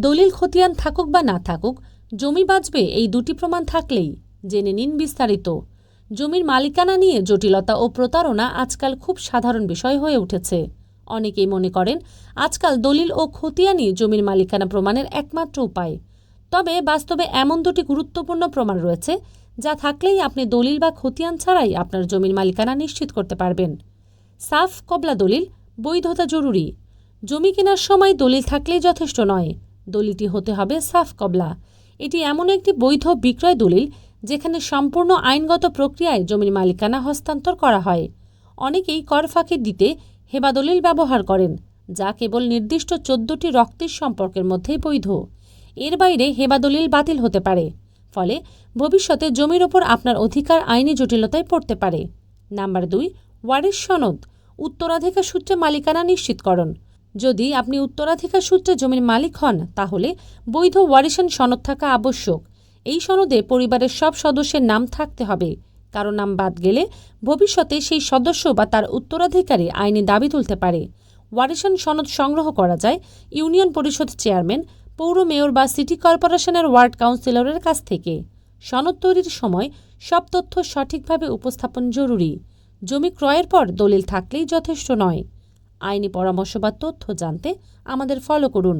দলিল খতিয়ান থাকুক বা না থাকুক, জমি বাঁচবে এই দুটি প্রমাণ থাকলেই। জেনে নিন বিস্তারিত। জমির মালিকানা নিয়ে জটিলতা ও প্রতারণা আজকাল খুব সাধারণ বিষয় হয়ে উঠেছে। অনেকেই মনে করেন আজকাল দলিল ও খতিয়ানই জমির মালিকানা প্রমাণের একমাত্র উপায়। তবে বাস্তবে এমন দুটি গুরুত্বপূর্ণ প্রমাণ রয়েছে যা থাকলেই আপনি দলিল বা খতিয়ান ছাড়াই আপনার জমির মালিকানা নিশ্চিত করতে পারবেন। সাফ কবলা দলিল। বৈধতা জরুরি। জমি কেনার সময় দলিল থাকলেই যথেষ্ট নয়, দলিলটি হতে হবে সাফ কবলা। এটি এমন একটি বৈধ বিক্রয় দলিল যেখানে সম্পূর্ণ আইনগত প্রক্রিয়ায় জমির মালিকানা হস্তান্তর করা হয়। অনেকেই কর ফাঁকি দিতে হেবা দলিল ব্যবহার করেন, যা কেবল নির্দিষ্ট 14টি রক্তের সম্পর্কের মধ্যেই বৈধ। এর বাইরে হেবা দলিল বাতিল হতে পারে, ফলে ভবিষ্যতে জমির ওপর আপনার অধিকার আইনি জটিলতায় পড়তে পারে। নাম্বার 2, ওয়ারিশ সনদ। উত্তরাধিকার সূত্রে মালিকানা নিশ্চিতকরণ। যদি আপনি উত্তরাধিকার সূত্রে জমির মালিক হন, তাহলে বৈধ ওয়ারিশান সনদ থাকা আবশ্যক। এই সনদে পরিবারের সব সদস্যের নাম থাকতে হবে। কারো নাম বাদ গেলে ভবিষ্যতে সেই সদস্য বা তার উত্তরাধিকারী আইনি দাবি তুলতে পারে। ওয়ারিশান সনদ সংগ্রহ করা যায় ইউনিয়ন পরিষদ চেয়ারম্যান, পৌর মেয়র বা সিটি কর্পোরেশনের ওয়ার্ড কাউন্সিলরের কাছ থেকে। সনদ তৈরির সময় সব তথ্য সঠিকভাবে উপস্থাপন জরুরি। জমি ক্রয়ের পর দলিল থাকলেই যথেষ্ট নয়। আইনি পরামর্শ বা তথ্য জানতে আমাদের ফলো করুন।